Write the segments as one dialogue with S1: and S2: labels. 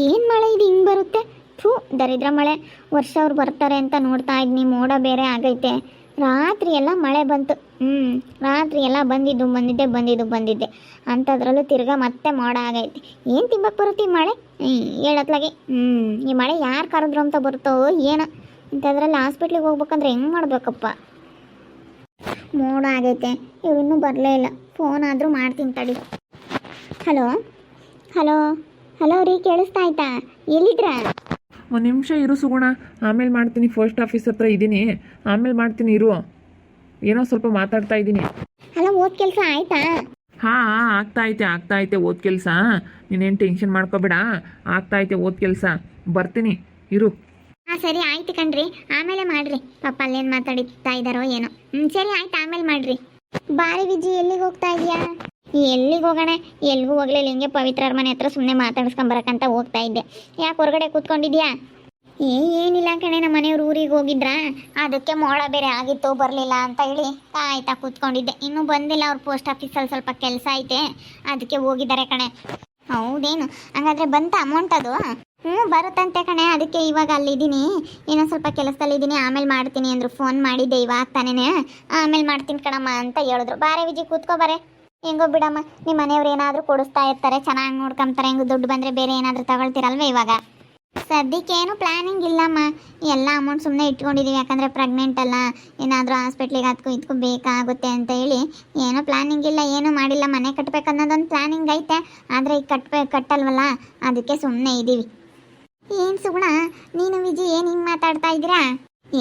S1: ಏನು ಮಳೆ ಇದು ಹಿಂಗೆ ಬರುತ್ತೆ? ಥೂ, ದರಿದ್ರ ಮಳೆ. ವರ್ಷ ಅವ್ರು ಬರ್ತಾರೆ ಅಂತ ನೋಡ್ತಾ ಇದ್ನಿ, ಮೋಡ ಬೇರೆ ಆಗೈತೆ. ರಾತ್ರಿ ಎಲ್ಲ ಮಳೆ ಬಂತು. ರಾತ್ರಿ ಎಲ್ಲ ಬಂದಿದ್ದೆ ಅಂಥದ್ರಲ್ಲೂ ತಿರ್ಗಾ ಮತ್ತೆ ಮೋಡ ಆಗೈತೆ. ಏನು ತಿಂಬಕ್ಕೆ ಬರುತ್ತೆ ಈ ಮಳೆ? ಹೇಳತ್ಲಾಗೆ ಈ ಮಳೆ ಯಾರು ಕರೆದ್ರು ಅಂತ ಬರುತ್ತೋ ಏನೋ. ಇಂಥದ್ರಲ್ಲಿ ಹಾಸ್ಪಿಟ್ಲಿಗೆ ಹೋಗ್ಬೇಕಂದ್ರೆ ಹೆಂಗೆ ಮಾಡ್ಬೇಕಪ್ಪ? ಮೋಡ ಆಗೈತೆ, ಇವ್ರು ಇನ್ನೂ ಬರಲೇ ಇಲ್ಲ. ಫೋನ್ ಆದರೂ ಮಾಡ್ತೀನಿ ತಡಿ. ಹಲೋ ಹಲೋ ಹಲೋ ರೀ, ಕೇಳಿಸ್ತಾ ಆಯ್ತಾ? ಎಲ್ಲಿದ್ರಾ?
S2: ಒಂದು ನಿಮಿಷ ಇರು ಸುಗುಣ, ಆಮೇಲೆ ಮಾಡ್ತೀನಿ. ಪೋಸ್ಟ್ ಆಫೀಸ್ ಹತ್ರ ಇದ್ದೀನಿ, ಆಮೇಲೆ ಮಾಡ್ತೀನಿ ಇರು. ಏನೋ ಸ್ವಲ್ಪ ಮಾತಾಡ್ತಾ ಇದ್ದೀನಿ.
S1: ಅಲ್ಲ, ಓದ್ ಕೆಲಸ ಆಯ್ತಾ?
S2: ಹಾಂ ಆಗ್ತಾ ಐತೆ ಓದ್ ಕೆಲಸ. ನೀನೇನು ಟೆನ್ಷನ್ ಮಾಡ್ಕೋಬೇಡ, ಆಗ್ತಾ ಐತೆ ಓದ್ ಕೆಲಸ. ಬರ್ತೀನಿ ಇರು.
S1: ಹಾಂ ಸರಿ ಆಯ್ತು ಕಣ್ರಿ, ಆಮೇಲೆ ಮಾಡ್ರಿ. ಪಾಪ ಅಲ್ಲೇನು ಮಾತಾಡ್ತಾ ಇದ್ದಾರೋ ಏನೋ. ಸರಿ ಆಯ್ತು, ಆಮೇಲೆ ಮಾಡ್ರಿ. ಬಾರಿ ವಿಜಿ, ಎಲ್ಲಿಗೆ ಹೋಗ್ತಾ ಇದೆಯಾ? ಎಲ್ಲಿಗೆ ಹೋಗೋಣ? ಎಲ್ಲಿಗೂ ಹೋಗ್ಲಿಲ್ಲ, ಹಿಂಗೆ ಪವಿತ್ರರ ಮನೆ ಹತ್ರ ಸುಮ್ಮನೆ ಮಾತಾಡಿಸ್ಕೊಂಬರಕ್ಕಂತ ಹೋಗ್ತಾ ಇದ್ದೆ. ಯಾಕೆ ಹೊರಗಡೆ ಕೂತ್ಕೊಂಡಿದ್ಯಾ? ಏನಿಲ್ಲ ಕಣೆ, ನಮ್ಮ ಮನೆಯವ್ರು ಊರಿಗೆ ಹೋಗಿದ್ರಾ, ಅದಕ್ಕೆ ಮೋಡ ಬೇರೆ ಆಗಿತ್ತು, ಬರಲಿಲ್ಲ ಅಂತ ಹೇಳಿ ಆಯ್ತಾ ಕೂತ್ಕೊಂಡಿದ್ದೆ. ಇನ್ನೂ ಬಂದಿಲ್ಲ, ಅವ್ರು ಪೋಸ್ಟ್ ಆಫೀಸಲ್ಲಿ ಸ್ವಲ್ಪ ಕೆಲಸ ಐತೆ, ಅದಕ್ಕೆ ಹೋಗಿದ್ದಾರೆ ಕಣೆ. ಹೌದೇನು? ಹಂಗಾದ್ರೆ ಬಂತ ಅಮೌಂಟ್ ಅದು? ಬರುತ್ತಂತೆ ಕಣೆ, ಅದಕ್ಕೆ ಇವಾಗ ಅಲ್ಲಿದ್ದೀನಿ, ಏನೋ ಸ್ವಲ್ಪ ಕೆಲಸದಲ್ಲಿದ್ದೀನಿ, ಆಮೇಲೆ ಮಾಡ್ತೀನಿ ಅಂದರು. ಫೋನ್ ಮಾಡಿದ್ದೆ ಇವಾಗ ತಾನೇ, ಆಮೇಲೆ ಮಾಡ್ತೀನಿ ಕಣಮ್ಮ ಅಂತ ಹೇಳಿದ್ರು. ಬಾರೆ ವಿಜಿ, ಕೂತ್ಕೋ ಬಾರೆ. ಹೆಂಗೋ ಬಿಡಮ್ಮ, ನಿಮ್ಮ ಮನೆಯವ್ರು ಏನಾದರೂ ಕೊಡಿಸ್ತಾ ಇರ್ತಾರೆ, ಚೆನ್ನಾಗಿ ನೋಡ್ಕೊಂತಾರೆ. ಹೆಂಗೋ ದುಡ್ಡು ಬಂದರೆ ಬೇರೆ ಏನಾದರೂ ತಗೊಳ್ತೀರಲ್ವ? ಇವಾಗ ಸದ್ಯಕ್ಕೆ ಏನು ಪ್ಲ್ಯಾನಿಂಗ್ ಇಲ್ಲಮ್ಮ, ಎಲ್ಲ ಅಮೌಂಟ್ ಸುಮ್ಮನೆ ಇಟ್ಕೊಂಡಿದ್ದೀವಿ. ಯಾಕಂದರೆ ಪ್ರೆಗ್ನೆಂಟ್ ಅಲ್ಲ, ಏನಾದರೂ ಹಾಸ್ಪಿಟ್ಲಿಗೆ ಅದಕ್ಕೂ ಇದಕ್ಕೂ ಬೇಕಾಗುತ್ತೆ ಅಂತ ಹೇಳಿ ಏನೂ ಪ್ಲ್ಯಾನಿಂಗ್ ಇಲ್ಲ, ಏನೂ ಮಾಡಿಲ್ಲ. ಮನೆ ಕಟ್ಟಬೇಕು ಅನ್ನೋದೊಂದು ಪ್ಲ್ಯಾನಿಂಗ್ ಐತೆ, ಆದರೆ ಈಗ ಕಟ್ಟಲ್ವಲ್ಲ, ಅದಕ್ಕೆ ಸುಮ್ಮನೆ ಇದ್ದೀವಿ. ಏನು ಸುಗುಣ, ನೀನು ವಿಜಿ ಏನು ಹಿಂಗೆ ಮಾತಾಡ್ತಾ ಇದ್ದೀರಾ?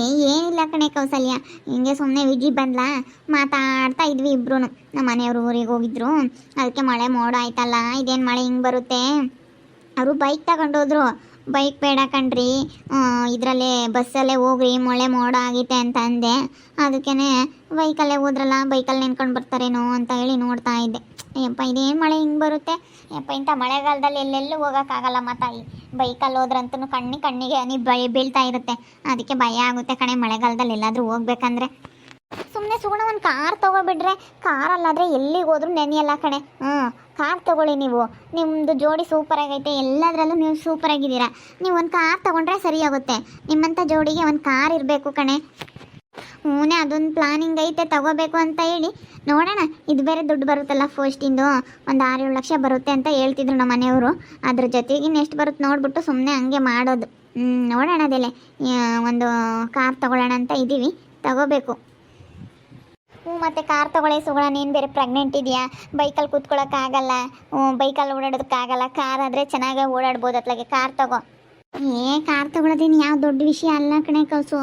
S1: ಏನಿಲ್ಲ ಕಣೆ ಕೌಸಲ್ಯ, ಹಿಂಗೆ ಸುಮ್ಮನೆ ವಿಜಿ ಬಂದ್ಲಾ, ಮಾತಾಡ್ತಾ ಇದ್ವಿ ಇಬ್ರು. ನಮ್ಮ ಮನೆಯವರು ಊರಿಗೆ ಹೋಗಿದ್ರು, ಅದಕ್ಕೆ ಮಳೆ ಮೋಡ ಆಯ್ತಲ್ಲ, ಇದೇನು ಮಳೆ ಹಿಂಗೆ ಬರುತ್ತೆ. ಅವರು ಬೈಕ್ ತಗೊಂಡೋದ್ರು. ಬೈಕ್ ಬೇಡ ಕಣ್ರಿ, ಇದರಲ್ಲೇ ಬಸ್ಸಲ್ಲೇ ಹೋಗ್ರಿ, ಮಳೆ ಮೋಡ ಆಗೈತೆ ಅಂತ ಅಂದೆ. ಅದಕ್ಕೇ ಬೈಕಲ್ಲೇ ಹೋದ್ರಲ್ಲ, ಬೈಕಲ್ಲಿ ನೆನ್ಕೊಂಡು ಬರ್ತಾರೇನೋ ಅಂತ ಹೇಳಿ ನೋಡ್ತಾ ಇದ್ದೆ. ಯಪ್ಪ, ಇದೇನು ಮಳೆ ಹಿಂಗೆ ಬರುತ್ತೆ ಯಪ್ಪ, ಇಂಥ ಮಳೆಗಾಲದಲ್ಲಿ ಎಲ್ಲೆಲ್ಲೂ ಹೋಗೋಕ್ಕಾಗಲ್ಲಮ್ಮ ತಾಯಿ. ಬೈಕಲ್ಲಿ ಹೋದ್ರಂತೂ ಕಣ್ಣಿಗೆ ಹನಿ ಬೀಳ್ತಾ ಇರುತ್ತೆ, ಅದಕ್ಕೆ ಭಯ ಆಗುತ್ತೆ ಕಣೆ ಮಳೆಗಾಲದಲ್ಲಿ ಎಲ್ಲಾದರೂ ಹೋಗ್ಬೇಕಂದ್ರೆ. ಸುಮ್ಮನೆ ಸುಗುಣ ಒಂದು ಕಾರ್ ತೊಗೊಬಿಟ್ರೆ, ಕಾರಲ್ಲಾದರೆ ಎಲ್ಲಿಗೆ ಹೋದ್ರೂ ನೆನೆಯಲ್ಲ ಕಣೆ. ಕಾರ್ ತೊಗೊಳ್ಳಿ ನೀವು, ನಿಮ್ಮದು ಜೋಡಿ ಸೂಪರಾಗೈತೆ, ಎಲ್ಲದರಲ್ಲೂ ನೀವು ಸೂಪರಾಗಿದ್ದೀರಾ. ನೀವು ಒಂದು ಕಾರ್ ತೊಗೊಂಡ್ರೆ ಸರಿಯಾಗುತ್ತೆ. ನಿಮ್ಮಂಥ ಜೋಡಿಗೆ ಒಂದು ಕಾರ್ ಇರಬೇಕು ಕಣೆ. ಅದೊಂದು ಪ್ಲಾನಿಂಗ್ ಐತೆ ತಗೋಬೇಕು ಅಂತ ಹೇಳಿ. ನೋಡೋಣ, ಇದು ಬೇರೆ ದುಡ್ಡು ಬರುತ್ತಲ್ಲ ಫಸ್ಟಿಂದು, ಒಂದು 6-7 ಲಕ್ಷ ಬರುತ್ತೆ ಅಂತ ಹೇಳ್ತಿದ್ರು ನಮ್ಮ ಮನೆಯವರು. ಅದ್ರ ಜೊತೆಗೆ ಎಷ್ಟು ಬರುತ್ತೆ ನೋಡ್ಬಿಟ್ಟು ಸುಮ್ಮನೆ ಹಂಗೆ ಮಾಡೋದು. ನೋಡೋಣ, ಅದೆಲ್ಲ ಒಂದು ಕಾರ್ ತೊಗೊಳ್ಳೋಣ ಅಂತ ಇದ್ದೀವಿ, ತಗೋಬೇಕು. ಮತ್ತು ಕಾರ್ ತೊಗೊಳ್ಳಿ ಸುಗುಣ, ನೀನು ಬೇರೆ ಪ್ರೆಗ್ನೆಂಟ್ ಇದೆಯಾ, ಬೈಕಲ್ಲಿ ಕೂತ್ಕೊಳ್ಳೋಕ್ಕಾಗಲ್ಲ, ಬೈಕಲ್ಲಿ ಓಡಾಡೋದಕ್ಕಾಗಲ್ಲ. ಕಾರ್ ಆದರೆ ಚೆನ್ನಾಗಿ ಓಡಾಡ್ಬೋದು, ಅತ್ಲಾಗೆ ಕಾರ್ ತಗೋ. ಕಾರ್ ತೊಗೊಳೋದೇನು ಯಾವ ದೊಡ್ಡ ವಿಷಯ ಅಲ್ಲ ಕಣೆ ಕೌಸು.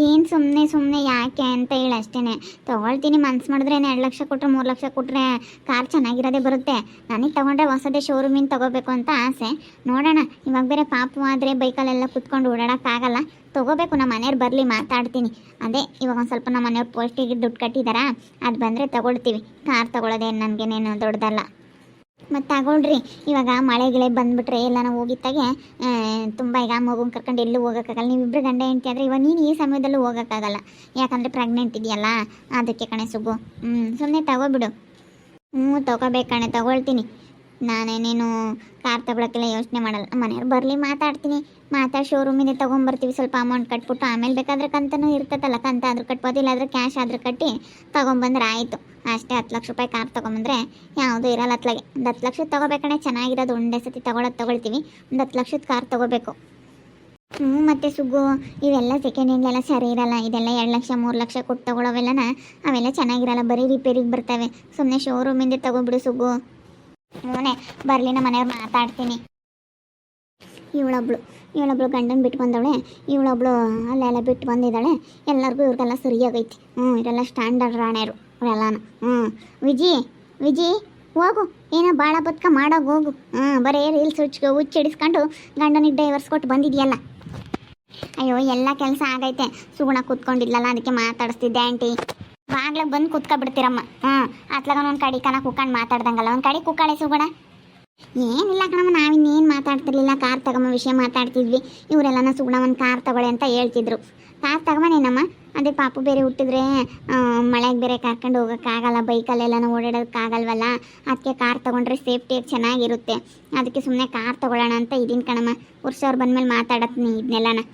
S1: ಏನು ಸುಮ್ಮನೆ ಯಾಕೆ ಅಂತ ಹೇಳಿ ಅಷ್ಟೇ. ತೊಗೊಳ್ತೀನಿ, ಮನ್ಸು ಮಾಡಿದ್ರೆ 2 ಲಕ್ಷ ಕೊಟ್ಟರೆ 3 ಲಕ್ಷ ಕೊಟ್ಟರೆ ಕಾರ್ ಚೆನ್ನಾಗಿರೋದೇ ಬರುತ್ತೆ. ನನಗೆ ತೊಗೊಂಡ್ರೆ ಹೊಸದೇ ಶೋರೂಮಿನ ತೊಗೋಬೇಕು ಅಂತ ಆಸೆ. ನೋಡೋಣ, ಇವಾಗ ಬೇರೆ ಪಾಪು ಆದರೆ ಬೈಕಲ್ಲೆಲ್ಲ ಕುತ್ಕೊಂಡು ಓಡಾಡೋಕ್ಕಾಗಲ್ಲ. ತೊಗೋಬೇಕು, ನಮ್ಮ ಮನೆಯವ್ರು ಬರಲಿ, ಮಾತಾಡ್ತೀನಿ. ಅದೇ ಇವಾಗ ಒಂದು ಸ್ವಲ್ಪ ನಮ್ಮ ಮನೆಯವ್ರು ಪೋಸ್ಟಿಗೆ ದುಡ್ಡು ಕಟ್ಟಿದಾರಾ, ಅದು ಬಂದರೆ ತೊಗೊಳ್ತೀವಿ. ಕಾರ್ ತೊಗೊಳೋದೇನು ನನಗೇನೇನು ದೊಡ್ಡದಲ್ಲ. ಮತ್ತು ತಗೊಳ್ರಿ, ಇವಾಗ ಮಳೆಗಳೇ ಬಂದುಬಿಟ್ರೆ ಎಲ್ಲ ನಾವು ಹೋಗಿತ್ತಾಗೆ ತುಂಬ, ಈಗ ಮಗುನ ಕರ್ಕೊಂಡು ಎಲ್ಲೂ ಹೋಗೋಕ್ಕಾಗಲ್ಲ. ನೀವಿಬ್ಬರು ಗಂಡ ಹೆಂಡತಿ ಆದರೆ ಇವಾಗ ನೀನು ಈ ಸಮಯದಲ್ಲೂ ಹೋಗೋಕ್ಕಾಗಲ್ಲ, ಯಾಕಂದರೆ ಪ್ರೆಗ್ನೆಂಟ್ ಇದೆಯಲ್ಲ, ಅದಕ್ಕೆ ಕಣೆ ಸುಗು. ಸುಮ್ಮನೆ ತಗೋಬಿಡು. ತೊಗೋಬೇಕು ಕಣೆ, ತೊಗೊಳ್ತೀನಿ. ನಾನೇನೇನು ಕಾರ್ ತೊಗೊಳಕ್ಕೆಲ್ಲ ಯೋಚನೆ ಮಾಡಲ್ಲ. ಮನೆಯವ್ರು ಬರಲಿ, ಮಾತಾಡ್ತೀನಿ. ಶೋರೂಮಿಂದ ತೊಗೊಂಬರ್ತೀವಿ. ಸ್ವಲ್ಪ ಅಮೌಂಟ್ ಕಟ್ಬಿಟ್ಟು ಆಮೇಲೆ ಬೇಕಾದರೆ ಕಂತನೂ ಇರ್ತೈತಲ್ಲ, ಕಂತ ಆದರೂ ಕಟ್ಬೋದು, ಇಲ್ಲಾಂದರೆ ಕ್ಯಾಶ್ ಆದರೂ ಕಟ್ಟಿ ತೊಗೊಂಬಂದ್ರೆ ಆಯಿತು. ಅಷ್ಟೇ, 10 ಲಕ್ಷ ರೂಪಾಯಿ ಕಾರ್ ತೊಗೊಂಬಂದ್ರೆ ಯಾವುದೂ ಇರಲ್ಲ ಅತ್ಲಾಗೆ. ಒಂದು 10 ಲಕ್ಷದ ತೊಗೋಬೇಕಣೆ, ಚೆನ್ನಾಗಿರೋದು. ಒಂದೇ ಸತಿ ತೊಗೊಳ್ತೀವಿ. ಒಂದು 10 ಲಕ್ಷದ ಕಾರ್ ತೊಗೋಬೇಕು. ಮತ್ತು ಸುಗ್ಗು, ಇವೆಲ್ಲ ಸೆಕೆಂಡ್ ಹ್ಯಾಂಡ್ಲೆಲ್ಲ ಸರಿ ಇರಲ್ಲ. ಇದೆಲ್ಲ 2 ಲಕ್ಷ 3 ಲಕ್ಷ ಕೊಟ್ಟು ತೊಗೊಳೋವೆಲ್ಲನ ಅವೆಲ್ಲ ಚೆನ್ನಾಗಿರಲ್ಲ, ಬರೀ ರಿಪೇರಿಗೆ ಬರ್ತವೆ. ಸುಮ್ಮನೆ ಶೋರೂಮಿಂದ ತೊಗೊಬಿಡು ಸುಗ್ಗು. ಬರಲಿ, ನಮ್ಮ ಮನೆಯವ್ರು ಮಾತಾಡ್ತೀನಿ. ಇವಳೊಬ್ಳು ಗಂಡನ ಬಿಟ್ಟು ಬಂದವಳೆ, ಇವಳೊಬ್ಳು ಅಲ್ಲೆಲ್ಲ ಬಿಟ್ಟು ಬಂದಿದ್ದಾಳೆ. ಎಲ್ಲರಿಗೂ ಇವ್ರಿಗೆಲ್ಲ ಸರಿಯಾಗೈತಿ. ಇವರೆಲ್ಲ ಸ್ಟ್ಯಾಂಡರ್ಡ್ ರಾಣಿಯರು ಇವೆಲ್ಲನ. ವಿಜಿ ಹೋಗು, ಏನೋ ಭಾಳ ಬದುಕ ಮಾಡೋಗಿ ಹೋಗು. ಬರೀ ರೀಲ್ಸ್ ಹುಚ್ಚಿಡಿಸ್ಕೊಂಡು ಗಂಡನಿಗೆ ಡೈವರ್ಸ್ ಕೊಟ್ಟು ಬಂದಿದೆಯಲ್ಲ. ಅಯ್ಯೋ, ಎಲ್ಲ ಕೆಲಸ ಆಗೈತೆ. ಸುಗುಣ ಕೂತ್ಕೊಂಡಿದ್ಲಲ್ಲ, ಅದಕ್ಕೆ ಮಾತಾಡಿಸ್ತಿದ್ದೆ. ಆಂಟಿ ಬಾಗ್ಲಾಗ ಬಂದು ಕೂತ್ಕೊಬಿಡ್ತೀರಮ್ಮ. ಅತ್ಲಾಗ ಒಂದು ಕಡೆ ಕನ ಕುಕ್ಕೊಂಡು ಮಾತಾಡ್ದಂಗಲ್ಲ, ಒಂದು ಕಡೆ ಕುಕ್ಕಾಳೆ ಸುಗುಣ. ಏನಿಲ್ಲ ಕಣಮ್ಮ, ನಾವಿನ್ನೇನು ಮಾತಾಡ್ತಿರ್ಲಿಲ್ಲ, ಕಾರ್ ತಗೊಂಬ ವಿಷಯ ಮಾತಾಡ್ತಿದ್ವಿ. ಇವರೆಲ್ಲನ ಸುಗುಣ ಒಂದು ಕಾರ್ ತಗೊಳ್ಳಿ ಅಂತ ಹೇಳ್ತಿದ್ರು. ಕಾರ್ ತಗೊಂಬನೇನಮ್ಮ. ಅದೇ ಪಾಪು ಬೇರೆ ಹುಟ್ಟಿದ್ರೆ ಮಳೆಗೆ ಬೇರೆ ಕರ್ಕೊಂಡು ಹೋಗೋಕ್ಕಾಗಲ್ಲ, ಬೈಕಲ್ಲೆಲ್ಲ ಓಡಾಡೋಕ್ಕಾಗಲ್ವಲ್ಲ, ಅದಕ್ಕೆ ಕಾರ್ ತೊಗೊಂಡ್ರೆ ಸೇಫ್ಟಿಯಾಗಿ ಚೆನ್ನಾಗಿರುತ್ತೆ. ಅದಕ್ಕೆ ಸುಮ್ಮನೆ ಕಾರ್ ತೊಗೊಳ್ಳೋಣ ಅಂತ ಇದೀನಿ ಕಣಮ್ಮ. ವರ್ಷವ್ರು ಬಂದಮೇಲೆ ಮಾತಾಡತ್ತೀನಿ ಇದನ್ನೆಲ್ಲನ.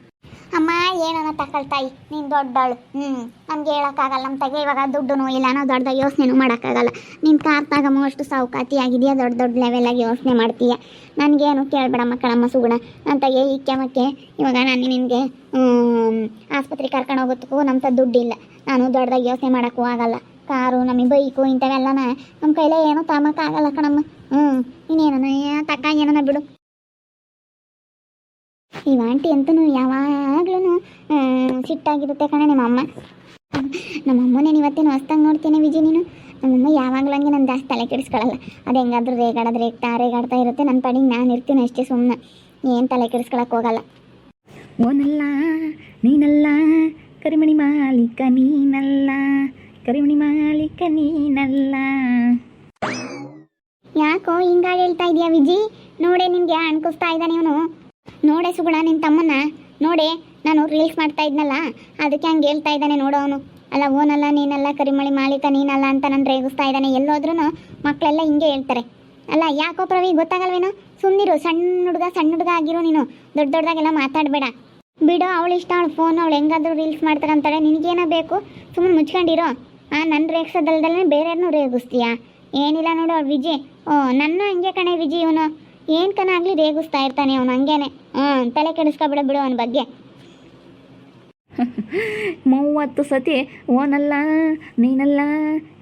S1: ಅಮ್ಮ ಏನನ್ನ ತಗೊಳ್ತಾಯಿ, ನೀನು ದೊಡ್ಡವಳು. ನಮ್ಗೆ ಹೇಳೋಕ್ಕಾಗಲ್ಲ, ನಮ್ಮ ತಗೆ ಇವಾಗ ದುಡ್ಡು ಇಲ್ಲ, ನಾವು ದೊಡ್ಡದಾಗಿ ಯೋಚನೆನೂ ಮಾಡೋಕ್ಕಾಗಲ್ಲ. ನೀನು ಕಾರ್ ತಗೊಂಬೋ ಅಷ್ಟು ಸಾವುಕಾತಿ ಆಗಿದೆಯಾ, ದೊಡ್ಡ ದೊಡ್ಡ ಲೆವೆಲಾಗಿ ಯೋಚನೆ ಮಾಡ್ತೀಯ. ನನಗೇನು ಕೇಳಬೇಡ ಮಕ್ಕಳಮ್ಮ ಸುಗುಣ. ನನ್ನ ತಗೆ ಇಕ್ಕೆ ಇವಾಗ ನಾನು ನಿನಗೆ ಆಸ್ಪತ್ರೆಗೆ ಕರ್ಕೊಂಡು ಹೋಗೋದಕ್ಕೂ ನಮ್ಮ ದುಡ್ಡಿಲ್ಲ. ನಾನು ದೊಡ್ಡದಾಗಿ ಯೋಚನೆ ಮಾಡೋಕ್ಕೂ ಆಗಲ್ಲ. ಕಾರು ನಮಗೆ ಬೈಕು ಇಂಥವೆಲ್ಲನ ನಮ್ಮ ಕೈಲೇ ಏನೋ ತಗೊಂಬಕ್ಕಾಗಲ್ಲ ಕಣಮ್ಮ. ಇನ್ನೇನ ತಕ್ಕ ಏನನ ಬಿಡು. ಈ ಆಂಟಿ ಅಂತೂ ಯಾವಾಗ್ಲೂ ಸಿಟ್ಟಾಗಿರುತ್ತೆ ಕಣೆ ನಿಮ್ಮಮ್ಮ. ನಮ್ಮಮ್ಮನೇ ಇವತ್ತೇನು ಹೊಸ್ದಂಗೆ ನೋಡ್ತೇನೆ ವಿಜಯ್ ನೀನು. ನಮ್ಮಮ್ಮ ಯಾವಾಗಲೂ ಹಂಗೆ ನಾನು ಜಾಸ್ತಿ ತಲೆ ಕೆಡಿಸ್ಕೊಳ್ಳಲ್ಲ. ಅದು ಹೆಂಗಾದ್ರೂ ರೇಗಾಡ್ತಾ ಇರುತ್ತೆ. ನನ್ನ ಪಾಡಿಗೆ ನಾನು ಇರ್ತೀನಿ ಅಷ್ಟೇ, ಸುಮ್ಮನೆ ಏನು ತಲೆ ಕೆಡಿಸ್ಕೊಳಕ್ಕೆ ಹೋಗಲ್ಲ.
S3: ಓನಲ್ಲ ನೀನಲ್ಲ ಕರಿಮಣಿ ಮಾಲೀಕ ನೀನಲ್ಲ, ಕರಿಮಣಿ ಮಾಲೀಕ ನೀನಲ್ಲ.
S1: ಯಾಕೋ ಹಿಂಗಾಗಿ ಹೇಳ್ತಾ ಇದೀಯಾ ವಿಜಿ? ನೋಡೆ ನಿನಗೆ ಅನ್ಕಿಸ್ತಾ ಇದ್ದಾನೆ ಇವನು. ನೋಡೆ ಸುಗುಣ ನಿನ್ನ ತಮ್ಮನ್ನ ನೋಡೆ, ನಾನು ರೀಲ್ಸ್ ಮಾಡ್ತಾ ಇದ್ನಲ್ಲ ಅದಕ್ಕೆ ಹಂಗೆ ಹೇಳ್ತಾ ಇದ್ದಾನೆ ನೋಡು ಅವನು. ಅಲ್ಲ ಓನಲ್ಲ ನೀನಲ್ಲ ಕರಿಮಣಿ ಮಾಲೀಕ ನೀನಲ್ಲ ಅಂತ ನಾನು ರೇಗಿಸ್ತಾ ಇದ್ದಾನೆ. ಎಲ್ಲೋದ್ರೂ ಮಕ್ಕಳೆಲ್ಲ ಹಿಂಗೆ ಹೇಳ್ತಾರೆ. ಅಲ್ಲ ಯಾಕೋ ಪ್ರವಿ ಗೊತ್ತಾಗಲ್ವೇನೋ? ಸುಮ್ಮನಿರು, ಸಣ್ಣ ಹುಡುಗ ಆಗಿರೋ ನೀನು. ದೊಡ್ಡದಾಗೆಲ್ಲ ಮಾತಾಡಬೇಡ ಬಿಡು. ಅವಳು ಇಷ್ಟ, ಅವಳು ಫೋನ್, ಅವಳು ಹೆಂಗಾದ್ರೂ ರೀಲ್ಸ್ ಮಾಡ್ತಾರಂತಾಳೆ. ನಿನಗೇನೋ ಬೇಕು, ಸುಮ್ಮನೆ ಮುಚ್ಕೊಂಡಿರೋ. ನನ್ನ ರೇಗಿಸೋದಲ್ದಲ್ಲೇ ಬೇರೆಯವ್ರನ್ನೂ ರೇಗಿಸ್ತೀಯಾ? ಏನಿಲ್ಲ ನೋಡು ಅವ್ಳು ವಿಜಯ್. ನನ್ನ ಹಂಗೆ ಕಣೆ ವಿಜಯ್ ಇವನು. ಏನು ಕನಾಗಲಿ ರೇಗಿಸ್ತಾ ಇರ್ತಾನೆ ಅವನು ಹಂಗೇನೆ. ತಲೆ ಕೆಡಿಸ್ಕೊಬಿಡ ಬಿಡು ಅವನ ಬಗ್ಗೆ.
S3: 30 ಸತಿ ಓನಲ್ಲ ನೀನಲ್ಲ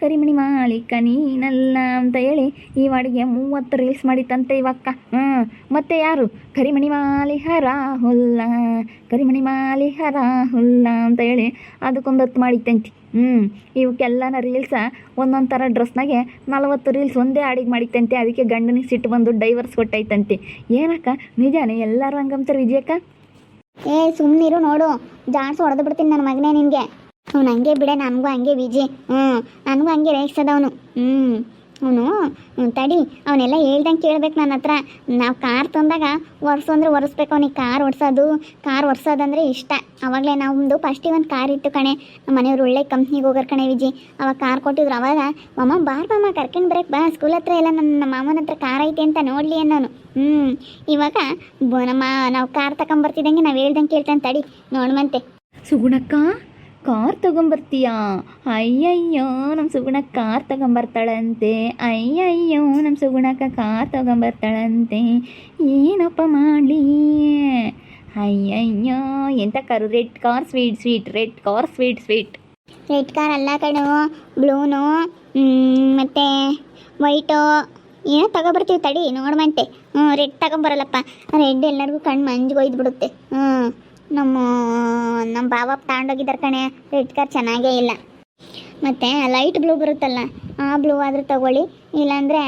S3: ಕರಿಮಣಿ ಮಾಲೀಕ ನೀನಲ್ಲ ಅಂತ ಹೇಳಿ ಈ ವಾಡಿಗೆ 30 ರೀಲ್ಸ್ ಮಾಡಿತ್ತಂತೆ ಇವಕ್ಕ. ಮತ್ತೆ ಯಾರು? ಕರಿಮಣಿ ಮಾಲೀಕ ರಾಹುಲ್ಲ, ಕರಿಮಣಿ ಮಾಲೀಕ ರಾಹುಲ್ಲ ಅಂತ ಹೇಳಿ ಅದಕ್ಕೊಂದು 10 ಮಾಡಿತ್ತಂತೆ. ಇವಕ್ಕೆಲ್ಲನ ರೀಲ್ಸ ಒಂದೊಂದು ಥರ ಡ್ರೆಸ್ನಾಗೆ 40 ರೀಲ್ಸ್ ಒಂದೇ ಅಡಿಗೆ ಮಾಡಿತ್ತಂತೆ. ಅದಕ್ಕೆ ಗಂಡನಿಗೆ ಸಿಟ್ಟು ಬಂದು ಡೈವರ್ಸ್ ಕೊಟ್ಟೈತಂತೆ. ಏನಕ್ಕ ನಿಜಾನೇ? ಎಲ್ಲರೂ ಹಂಗಂತಾರೆ ವಿಜಯಕ್ಕ?
S1: ಸುಮ್ಮನಿರು ನೋಡು, ಜಾಡ್ಸಿ ಹೊಡೆದು ಬಿಡ್ತೀನಿ ನನ್ನ ಮಗನೇ ನಿನಗೆ. ಅವ್ನು ಹಂಗೆ ಬಿಡೆ, ನನಗೂ ಹಂಗೆ ವಿಜಿ. ನನಗೂ ಹಂಗೆ ರೇಗಿಸೋದವನು. ಅವನು ತಡಿ, ಅವನ್ನೆಲ್ಲ ಹೇಳ್ದಂಗೆ ಕೇಳ್ಬೇಕು ನನ್ನ ಹತ್ರ. ನಾವು ಕಾರ್ ತಂದಾಗ ಒರೆಸ್ಬೇಕು ಅವನಿಗೆ. ಕಾರ್ ಒರೆಸೋದಂದ್ರೆ ಇಷ್ಟ. ಅವಾಗಲೇ ನಮ್ಮದು ಫಸ್ಟಿಗೆ ಒಂದು ಕಾರ್ ಇತ್ತು ಕಣೆ. ನಮ್ಮ ಮನೆಯವ್ರು ಒಳ್ಳೆ ಕಂಪ್ನಿಗೆ ಹೋಗೋರು ಕಣೆ ವಿಜಿ. ಅವಾಗ ಕಾರ್ ಕೊಟ್ಟಿದ್ರು. ಅವಾಗ ಮಾಮ ಬಾರಮ್ಮ ಕರ್ಕೊಂಡು ಬರಕ್ಕೆ ಬಾ, ಸ್ಕೂಲ್ ಹತ್ರ ಎಲ್ಲ ನಮ್ಮ ಮಾಮನ ಹತ್ರ ಕಾರ್ ಐತೆ ಅಂತ ನೋಡಲಿ ಅನ್ನೋನು. ಇವಾಗ ನಾವು ಕಾರ್ ತಗೊಂಬರ್ತಿದ್ದಂಗೆ ನಾವು ಹೇಳ್ದಂಗೆ ಕೇಳ್ತಾನೆ. ತಡಿ ನೋಡ್ಮಂತೆ.
S3: ಸುಗುಣಕ್ಕ ಕಾರ್ ತಗೊಂಬರ್ತೀಯಾ? ಅಯ್ಯಯ್ಯೋ ನಮ್ಮ ಸುಗುಣಕ್ಕ ಕಾರ್ ತಗೊಂಬರ್ತಾಳಂತೆ. ಅಯ್ಯಯ್ಯೋ ನಮ್ಮ ಸುಗುಣಕ್ಕ ಕಾರ್ ತಗೊಂಬರ್ತಾಳಂತೆ. ಏನಪ್ಪ ಮಾಡಲಿ? ಅಯ್ಯಯ್ಯೋ ಎಂಥ car? Red car sweet, red car sweet.
S1: Red car ಅಲ್ಲ ಕಣು, ಬ್ಲೂನು ಮತ್ತು ವೈಟು ಏನೋ ತಗೊಬರ್ತೀವಿ. ತಡಿ ನೋಡ್ಮಂತೆ. ರೆಡ್ ತಗೊಂಬರಲ್ಲಪ್ಪ. ರೆಡ್ ಎಲ್ಲರಿಗೂ ಕಣ್ಣು ಮಂಜಿಗೆ ಒಯ್ದು ಬಿಡುತ್ತೆ. ನಮ್ಮ ಬಾವ ತಗೊಂಡೋಗಿದ್ದಾರೆ ಕಣೆ. ರೆಡ್ ಕಾರ್ ಚೆನ್ನಾಗೇ ಇಲ್ಲ. ಮತ್ತು ಲೈಟ್ ಬ್ಲೂ ಬರುತ್ತಲ್ಲ, ಆ ಬ್ಲೂ ಆದರೂ ತಗೊಳ್ಳಿ, ಇಲ್ಲಾಂದರೆ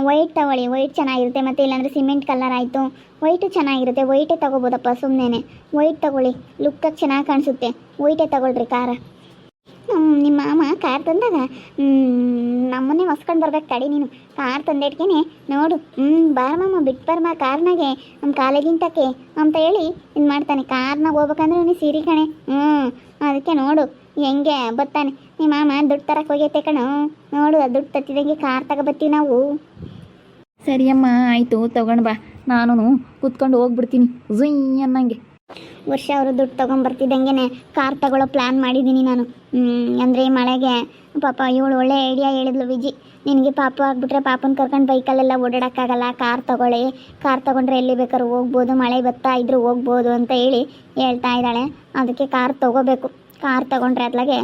S1: ವೈಟ್ ತಗೊಳ್ಳಿ. ವೈಟ್ ಚೆನ್ನಾಗಿರುತ್ತೆ. ಮತ್ತು ಇಲ್ಲಾಂದರೆ ಸಿಮೆಂಟ್ ಕಲರ್ ಆಯಿತು, ವೈಟು ಚೆನ್ನಾಗಿರುತ್ತೆ. ವೈಟೇ ತಗೋಬೋದಪ್ಪ ಸುಮ್ಮನೆ. ವೈಟ್ ತಗೊಳ್ಳಿ, ಲುಕ್ಕಾಗಿ ಚೆನ್ನಾಗಿ ಕಾಣಿಸುತ್ತೆ. ವೈಟೇ ತಗೊಳ್ರಿ ಕಾರ. ನಿಮ್ಮ ಮಾಮ ಕಾರ್ ತಂದಾಗ ನಮ್ಮನ್ನೇ ಹೊಸ್ಕೊಂಡು ಬರ್ಬೇಕು. ತಡಿ ನೀನು ಕಾರ್ ತಂದಿಟ್ಕೇನೆ ನೋಡು. ಬಾರಮ್ಮ ಬಿಟ್ಟು ಬರ್ಮ ಕಾರ್ನಾಗೆ, ನಮ್ಮ ಕಾಲೇಜಿಂತಕ್ಕೆ ಅಂತ ಹೇಳಿ ಇದು ಮಾಡ್ತಾನೆ. ಕಾರ್ನಾಗ ಹೋಗ್ಬೇಕಂದ್ರೆ ನೀನು ಸೀರೆ ಕಣೆ. ಅದಕ್ಕೆ ನೋಡು ಹೆಂಗೆ ಬರ್ತಾನೆ ನಿಮ್ಮ ಮಾಮ. ದುಡ್ಡು ತರಕ್ಕೆ ಹೋಗೈತೆ ಕಣು. ನೋಡು ಆ ದುಡ್ಡು ತತ್ತಿದಂಗೆ ಕಾರ್ ತಗೊಬತ್ತೀವಿ ನಾವು.
S3: ಸರಿಯಮ್ಮ ಆಯಿತು, ತಗೊಂಡು ಬಾ. ನಾನು ಕೂತ್ಕೊಂಡು ಹೋಗ್ಬಿಡ್ತೀನಿ ಝುಯ್ ಅನ್ನಂಗೆ.
S1: ವರ್ಷ ಅವರು ದುಡ್ಡು ತೊಗೊಂಬರ್ತಿದ್ದಂಗೆ ಕಾರ್ ತಗೊಳ್ಳೋ ಪ್ಲ್ಯಾನ್ ಮಾಡಿದ್ದೀನಿ ನಾನು. ಅಂದರೆ ಮಳೆಗೆ ಪಾಪ ಇವಳು ಒಳ್ಳೆ ಐಡಿಯಾ ಹೇಳಿದ್ಲು ವಿಜಿ. ನಿನಗೆ ಪಾಪ ಆಗಿಬಿಟ್ರೆ ಪಾಪನ ಕರ್ಕೊಂಡು ಬೈಕಲ್ಲೆಲ್ಲ ಓಡಾಡೋಕ್ಕಾಗಲ್ಲ, ಕಾರ್ ತಗೊಳ್ಳಿ. ಕಾರ್ ತೊಗೊಂಡ್ರೆ ಎಲ್ಲಿ ಬೇಕಾದ್ರೂ ಹೋಗ್ಬೋದು, ಮಳೆ ಬರ್ತಾ ಇದ್ರೂ ಹೋಗ್ಬೋದು ಅಂತ ಹೇಳಿ ಹೇಳ್ತಾ ಇದ್ದಾಳೆ. ಅದಕ್ಕೆ ಕಾರ್ ತೊಗೋಬೇಕು. ಕಾರ್ ತೊಗೊಂಡ್ರೆ ಅತ್ಲಾಗೆ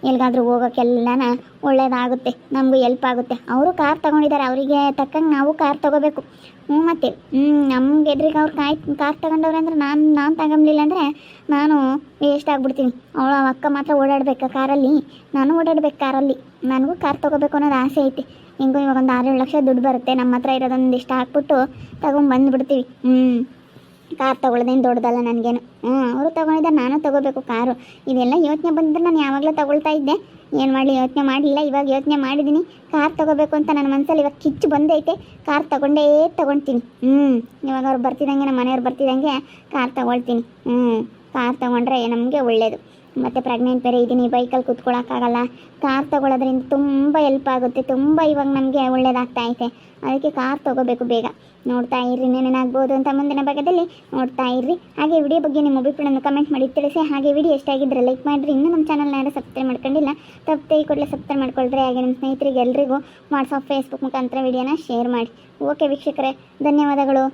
S1: ಎಲ್ಲಿಗಾದ್ರೂ ಹೋಗೋಕ್ಕೆಲ್ಲನ ಒಳ್ಳೇದಾಗುತ್ತೆ, ನಮಗೂ ಎಲ್ಪ್ ಆಗುತ್ತೆ. ಅವರು ಕಾರ್ ತೊಗೊಂಡಿದ್ದಾರೆ, ಅವರಿಗೆ ತಕ್ಕಂಗೆ ನಾವು ಕಾರ್ ತೊಗೋಬೇಕು. ಮತ್ತು ನಮ್ಗೆ ಎದ್ರಿಗೆ ಅವ್ರು ಕಾರ್ ತೊಗೊಂಡವ್ರೆ ಅಂದರೆ ನಾನು ತಗೊಂಬಲಿಲ್ಲ ಅಂದರೆ ನಾನು ವೇಸ್ಟ್ ಆಗಿಬಿಡ್ತೀನಿ. ಅವಳು ಅಕ್ಕ ಮಾತ್ರ ಓಡಾಡಬೇಕು ಕಾರಲ್ಲಿ, ನಾನು ಓಡಾಡ್ಬೇಕು ಕಾರಲ್ಲಿ. ನನಗೂ ಕಾರ್ ತೊಗೋಬೇಕು ಅನ್ನೋದು ಆಸೆ ಐತಿ. ಹೆಂಗೂ ಇವಾಗ ಒಂದು 6-7 ಲಕ್ಷ ದುಡ್ಡು ಬರುತ್ತೆ. ನಮ್ಮ ಹತ್ರ ಇರೋದೊಂದಿಷ್ಟು ಹಾಕ್ಬಿಟ್ಟು ತೊಗೊಂಬಂದುಬಿಡ್ತೀವಿ. ಕಾರ್ ತೊಗೊಳ್ಳೋದೇನು ದೊಡ್ಡದಲ್ಲ ನನಗೇನು. ಅವರು ತೊಗೊಂಡಿದ್ದಾರೆ, ನಾನು ತೊಗೋಬೇಕು ಕಾರು. ಇದೆಲ್ಲ ಯೋಚನೆ ಬಂದರೆ ನಾನು ಯಾವಾಗಲೂ ತೊಗೊಳ್ತಾ ಇದ್ದೆ. ಏನು ಮಾಡಲಿ, ಯೋಚನೆ ಮಾಡಲಿಲ್ಲ. ಇವಾಗ ಯೋಚನೆ ಮಾಡಿದ್ದೀನಿ, ಕಾರ್ ತೊಗೋಬೇಕು ಅಂತ ನನ್ನ ಮನಸ್ಸಲ್ಲಿ ಇವಾಗ ಕಿಚ್ಚು ಬಂದೈತೆ. ಕಾರ್ ತೊಗೊಳ್ತೀನಿ. ಇವಾಗ ಅವ್ರು ಬರ್ತಿದ್ದಂಗೆ, ನಮ್ಮ ಮನೆಯವ್ರು ಬರ್ತಿದ್ದಂಗೆ ಕಾರ್ ತೊಗೊಳ್ತೀನಿ. ಕಾರ್ ತೊಗೊಂಡ್ರೆ ನಮಗೆ ಒಳ್ಳೆಯದು. ಮತ್ತು ಪ್ರೆಗ್ನೆಂಟ್ ಬೇರೆ ಇದ್ದೀನಿ, ಬೈಕಲ್ಲಿ ಕೂತ್ಕೊಳ್ಳೋಕ್ಕಾಗಲ್ಲ. ಕಾರ್ ತೊಗೊಳೋದ್ರಿಂದ ತುಂಬ ಹೆಲ್ಪ್ ಆಗುತ್ತೆ, ತುಂಬ ಇವಾಗ ನಮಗೆ ಒಳ್ಳೇದಾಗ್ತಾ ಐತೆ. ಅದಕ್ಕೆ ಕಾರ್ ತೊಗೋಬೇಕು ಬೇಗ. ನೋಡ್ತಾ ಇರ್ರಿ ಏನೇನಾಗ್ಬೋದು ಅಂತ ಮುಂದಿನ ಭಾಗದಲ್ಲಿ ನೋಡ್ತಾ ಇರ್ರಿ. ಹಾಗೆ ವಿಡಿಯೋ ಬಗ್ಗೆ ನಿಮ್ಮ ಅಭಿಪ್ರಾಯವನ್ನು ಕಮೆಂಟ್ ಮಾಡಿ ತಿಳಿಸಿ. ಹಾಗೆ ವಿಡಿಯೋ ಎಷ್ಟಾಗಿದ್ದರೆ ಲೈಕ್ ಮಾಡಿರಿ. ಇನ್ನೂ ನಮ್ಮ ಚಾನಲ್ನ ಯಾರು ಸಬ್ಸ್ಕ್ರೈಬ್ ಮಾಡ್ಕೊಂಡಿಲ್ಲ, ತಪ್ಪದೆ ಈ ಕೂಡಲೇ ಸಬ್ಸ್ಕ್ರೈಬ್ ಮಾಡ್ಕೊಳ್ರಿ. ಹಾಗೆ ನಿಮ್ಮ ಸ್ನೇಹಿತರಿಗೆ ಎಲ್ರಿಗೂ ವಾಟ್ಸಪ್ ಫೇಸ್ಬುಕ್ ಮುಖಾಂತರ ವಿಡಿಯೋನ ಶೇರ್ ಮಾಡಿ. ಓಕೆ ವೀಕ್ಷಕರೇ, ಧನ್ಯವಾದಗಳು.